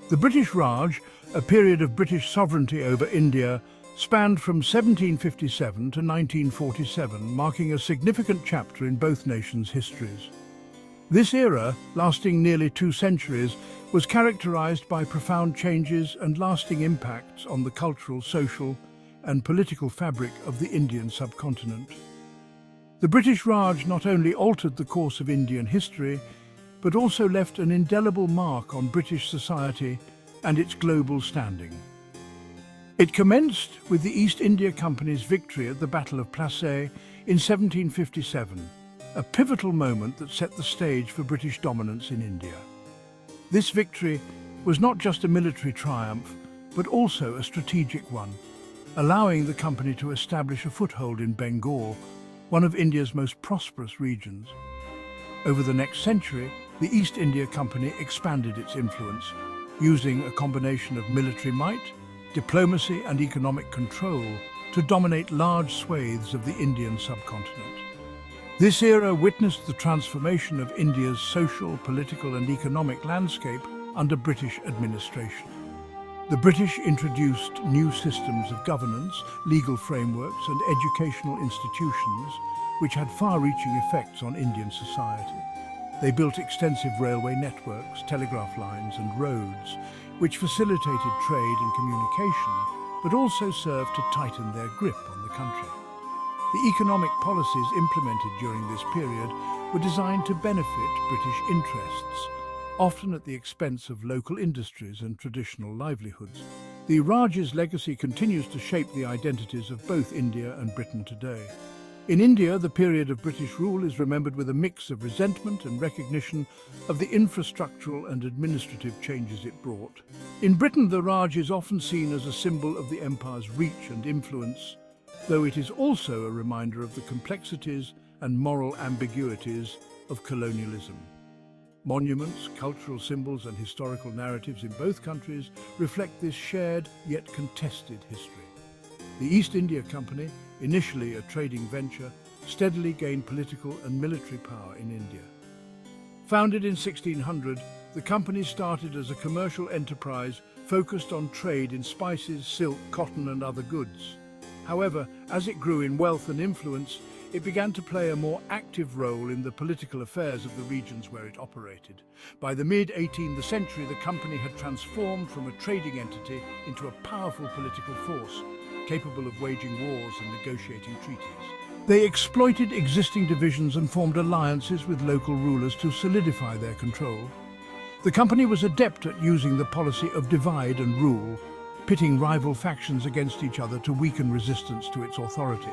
The British Raj, a period of British sovereignty over India, spanned from 1757 to 1947, marking a significant chapter in both nations' histories. This era, lasting nearly 2 centuries, was characterized by profound changes and lasting impacts on the cultural, social, and political fabric of the Indian subcontinent. The British Raj not only altered the course of Indian history, but also left an indelible mark on British society and its global standing. It commenced with the East India Company's victory at the Battle of Plassey in 1757, a pivotal moment that set the stage for British dominance in India. This victory was not just a military triumph, but also a strategic one, allowing the company to establish a foothold in Bengal, one of India's most prosperous regions. Over the next century, the East India Company expanded its influence, using a combination of military might, diplomacy and economic control to dominate large swathes of the Indian subcontinent. This era witnessed the transformation of India's social, political and economic landscape under British administration. The British introduced new systems of governance, legal frameworks and educational institutions which had far-reaching effects on Indian society. They built extensive railway networks, telegraph lines and roads, which facilitated trade and communication, but also served to tighten their grip on the country. The economic policies implemented during this period were designed to benefit British interests, often at the expense of local industries and traditional livelihoods. The Raj's legacy continues to shape the identities of both India and Britain today. In India, the period of British rule is remembered with a mix of resentment and recognition of the infrastructural and administrative changes it brought. In Britain, the Raj is often seen as a symbol of the empire's reach and influence, though it is also a reminder of the complexities and moral ambiguities of colonialism. Monuments, cultural symbols and historical narratives in both countries reflect this shared yet contested history. The East India Company, initially a trading venture, steadily gained political and military power in India. Founded in 1600, the company started as a commercial enterprise focused on trade in spices, silk, cotton and other goods. However, as it grew in wealth and influence, it began to play a more active role in the political affairs of the regions where it operated. By the mid-18th century, the company had transformed from a trading entity into a powerful political force, capable of waging wars and negotiating treaties. They exploited existing divisions and formed alliances with local rulers to solidify their control. The company was adept at using the policy of divide and rule, pitting rival factions against each other to weaken resistance to its authority.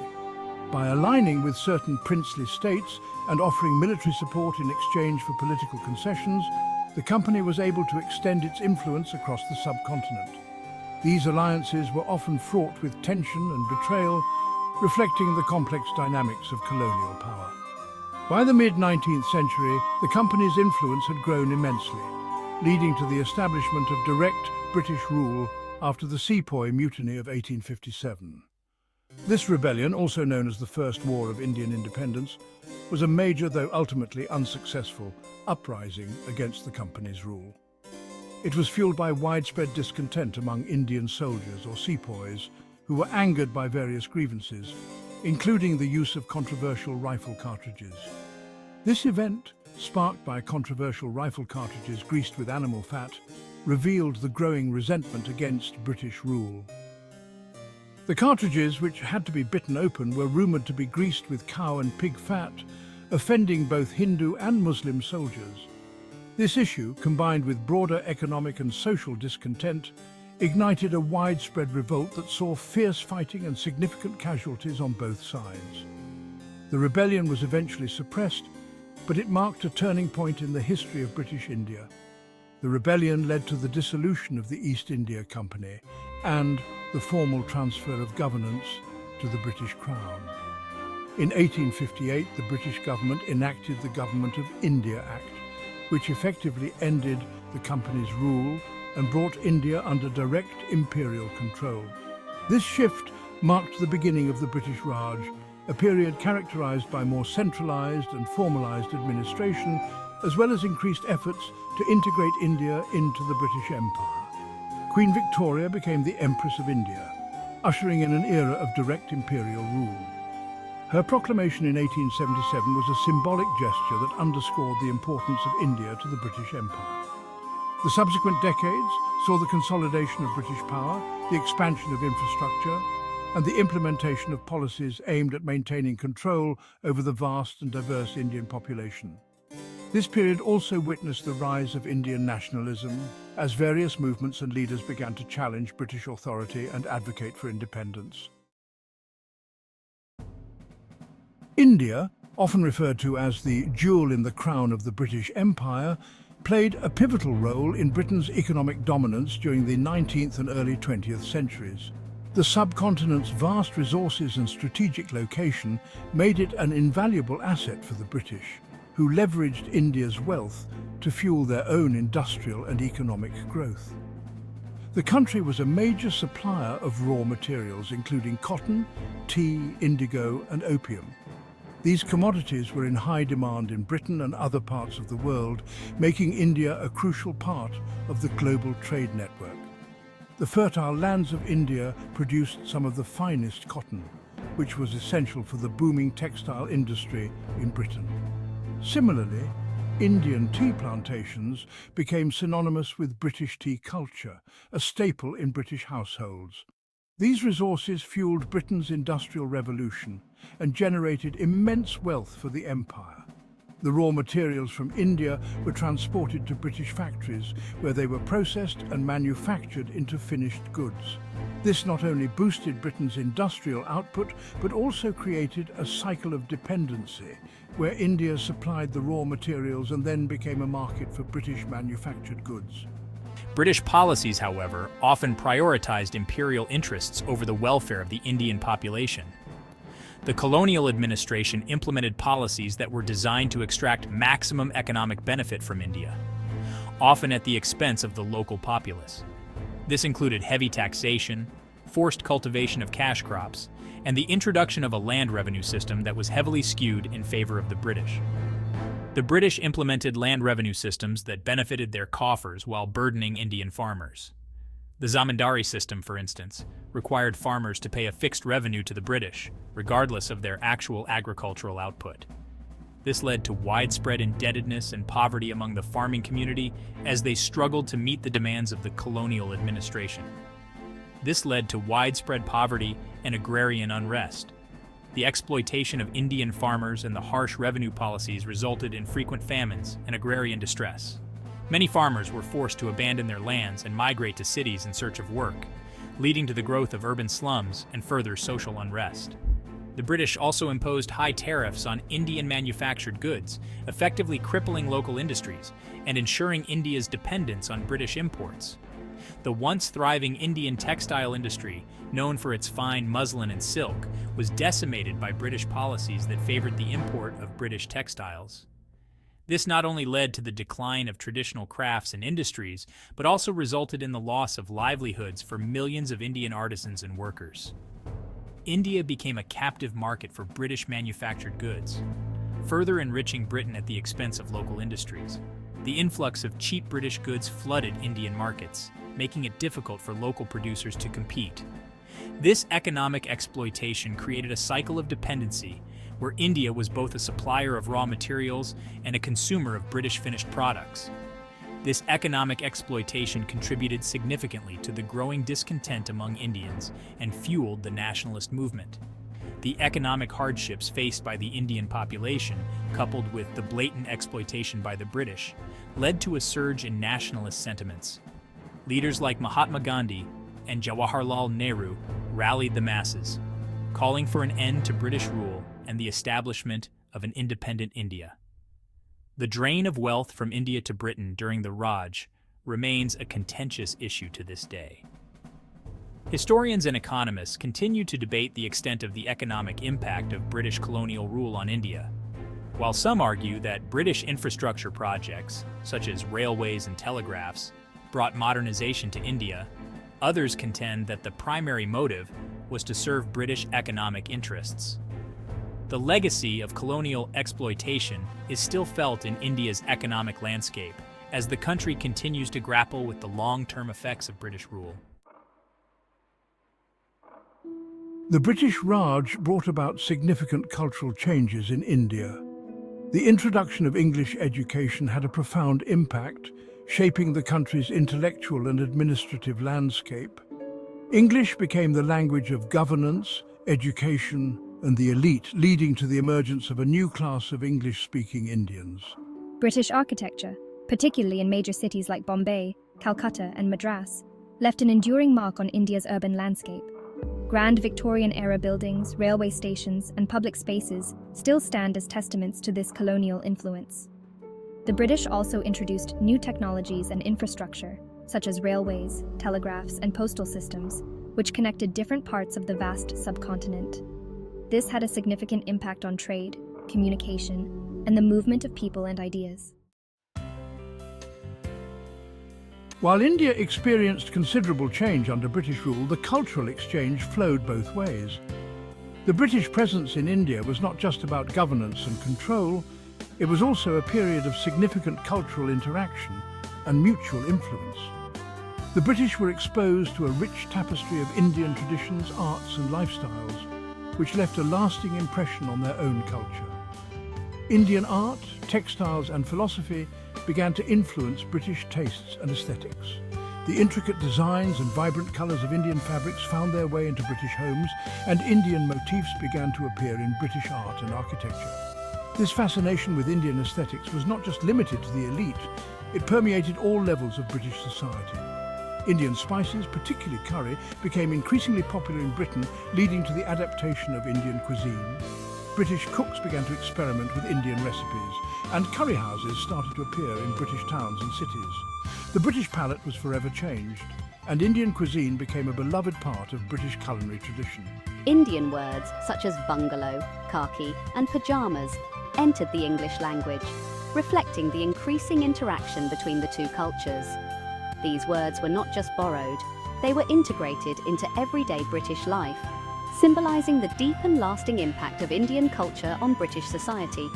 By aligning with certain princely states and offering military support in exchange for political concessions, the company was able to extend its influence across the subcontinent. These alliances were often fraught with tension and betrayal, reflecting the complex dynamics of colonial power. By the mid-19th century, the company's influence had grown immensely, leading to the establishment of direct British rule after the Sepoy Mutiny of 1857. This rebellion, also known as the First War of Indian Independence, was a major, though ultimately unsuccessful, uprising against the company's rule. It was fueled by widespread discontent among Indian soldiers or sepoys who were angered by various grievances, including the use of controversial rifle cartridges. This event, sparked by controversial rifle cartridges greased with animal fat, revealed the growing resentment against British rule. The cartridges, which had to be bitten open, were rumoured to be greased with cow and pig fat, offending both Hindu and Muslim soldiers. This issue, combined with broader economic and social discontent, ignited a widespread revolt that saw fierce fighting and significant casualties on both sides. The rebellion was eventually suppressed, but it marked a turning point in the history of British India. The rebellion led to the dissolution of the East India Company and the formal transfer of governance to the British Crown. In 1858, the British government enacted the Government of India Act, which effectively ended the company's rule and brought India under direct imperial control. This shift marked the beginning of the British Raj, a period characterized by more centralized and formalized administration, as well as increased efforts to integrate India into the British Empire. Queen Victoria became the Empress of India, ushering in an era of direct imperial rule. Her proclamation in 1877 was a symbolic gesture that underscored the importance of India to the British Empire. The subsequent decades saw the consolidation of British power, the expansion of infrastructure, and the implementation of policies aimed at maintaining control over the vast and diverse Indian population. This period also witnessed the rise of Indian nationalism, as various movements and leaders began to challenge British authority and advocate for independence. India, often referred to as the jewel in the crown of the British Empire, played a pivotal role in Britain's economic dominance during the 19th and early 20th centuries. The subcontinent's vast resources and strategic location made it an invaluable asset for the British, who leveraged India's wealth to fuel their own industrial and economic growth. The country was a major supplier of raw materials, including cotton, tea, indigo, and opium. These commodities were in high demand in Britain and other parts of the world, making India a crucial part of the global trade network. The fertile lands of India produced some of the finest cotton, which was essential for the booming textile industry in Britain. Similarly, Indian tea plantations became synonymous with British tea culture, a staple in British households. These resources fueled Britain's industrial revolution and generated immense wealth for the empire. The raw materials from India were transported to British factories, where they were processed and manufactured into finished goods. This not only boosted Britain's industrial output, but also created a cycle of dependency, where India supplied the raw materials and then became a market for British manufactured goods. British policies, however, often prioritized imperial interests over the welfare of the Indian population. The colonial administration implemented policies that were designed to extract maximum economic benefit from India, often at the expense of the local populace. This included heavy taxation, forced cultivation of cash crops, and the introduction of a land revenue system that was heavily skewed in favor of the British. The British implemented land revenue systems that benefited their coffers while burdening Indian farmers. The zamindari system, for instance, required farmers to pay a fixed revenue to the British, regardless of their actual agricultural output. This led to widespread indebtedness and poverty among the farming community as they struggled to meet the demands of the colonial administration. This led to widespread poverty and agrarian unrest. The exploitation of Indian farmers and the harsh revenue policies resulted in frequent famines and agrarian distress. Many farmers were forced to abandon their lands and migrate to cities in search of work, leading to the growth of urban slums and further social unrest. The British also imposed high tariffs on Indian manufactured goods, effectively crippling local industries and ensuring India's dependence on British imports. The once thriving Indian textile industry, known for its fine muslin and silk, was decimated by British policies that favored the import of British textiles. This not only led to the decline of traditional crafts and industries, but also resulted in the loss of livelihoods for millions of Indian artisans and workers. India became a captive market for British manufactured goods, further enriching Britain at the expense of local industries. The influx of cheap British goods flooded Indian markets, making it difficult for local producers to compete. This economic exploitation created a cycle of dependency where India was both a supplier of raw materials and a consumer of British finished products. This economic exploitation contributed significantly to the growing discontent among Indians and fueled the nationalist movement. The economic hardships faced by the Indian population, coupled with the blatant exploitation by the British, led to a surge in nationalist sentiments. Leaders like Mahatma Gandhi and Jawaharlal Nehru rallied the masses, calling for an end to British rule and the establishment of an independent India. The drain of wealth from India to Britain during the Raj remains a contentious issue to this day. Historians and economists continue to debate the extent of the economic impact of British colonial rule on India. While some argue that British infrastructure projects, such as railways and telegraphs, brought modernization to India, others contend that the primary motive was to serve British economic interests. The legacy of colonial exploitation is still felt in India's economic landscape, as the country continues to grapple with the long-term effects of British rule. The British Raj brought about significant cultural changes in India. The introduction of English education had a profound impact, shaping the country's intellectual and administrative landscape. English became the language of governance, education, and the elite, leading to the emergence of a new class of English-speaking Indians. British architecture, particularly in major cities like Bombay, Calcutta, and Madras, left an enduring mark on India's urban landscape. Grand Victorian-era buildings, railway stations, and public spaces still stand as testaments to this colonial influence. The British also introduced new technologies and infrastructure, such as railways, telegraphs, and postal systems, which connected different parts of the vast subcontinent. This had a significant impact on trade, communication, and the movement of people and ideas. While India experienced considerable change under British rule, the cultural exchange flowed both ways. The British presence in India was not just about governance and control, it was also a period of significant cultural interaction and mutual influence. The British were exposed to a rich tapestry of Indian traditions, arts and lifestyles, which left a lasting impression on their own culture. Indian art, textiles and philosophy began to influence British tastes and aesthetics. The intricate designs and vibrant colours of Indian fabrics found their way into British homes, and Indian motifs began to appear in British art and architecture. This fascination with Indian aesthetics was not just limited to the elite, it permeated all levels of British society. Indian spices, particularly curry, became increasingly popular in Britain, leading to the adaptation of Indian cuisine. British cooks began to experiment with Indian recipes, and curry houses started to appear in British towns and cities. The British palate was forever changed, and Indian cuisine became a beloved part of British culinary tradition. Indian words such as bungalow, khaki, and pajamas entered the English language, reflecting the increasing interaction between the two cultures. These words were not just borrowed, they were integrated into everyday British life, symbolising the deep and lasting impact of Indian culture on British society.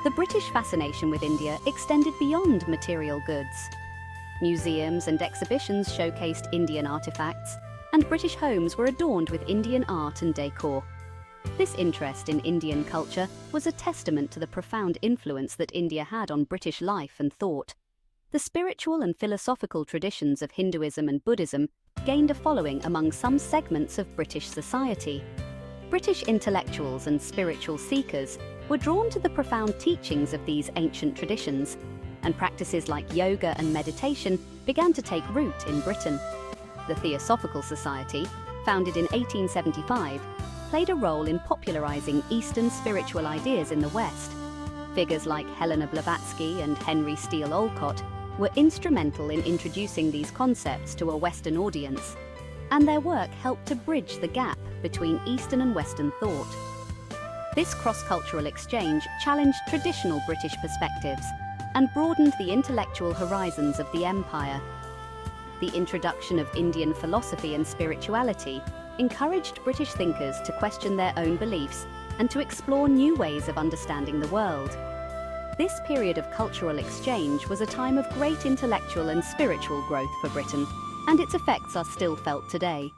The British fascination with India extended beyond material goods. Museums and exhibitions showcased Indian artifacts, and British homes were adorned with Indian art and decor. This interest in Indian culture was a testament to the profound influence that India had on British life and thought. The spiritual and philosophical traditions of Hinduism and Buddhism gained a following among some segments of British society. British intellectuals and spiritual seekers were drawn to the profound teachings of these ancient traditions, and practices like yoga and meditation began to take root in Britain. The Theosophical Society, founded in 1875, played a role in popularizing Eastern spiritual ideas in the West. Figures like Helena Blavatsky and Henry Steele Olcott were instrumental in introducing these concepts to a Western audience, and their work helped to bridge the gap between Eastern and Western thought. This cross-cultural exchange challenged traditional British perspectives and broadened the intellectual horizons of the empire. The introduction of Indian philosophy and spirituality encouraged British thinkers to question their own beliefs and to explore new ways of understanding the world. This period of cultural exchange was a time of great intellectual and spiritual growth for Britain, and its effects are still felt today.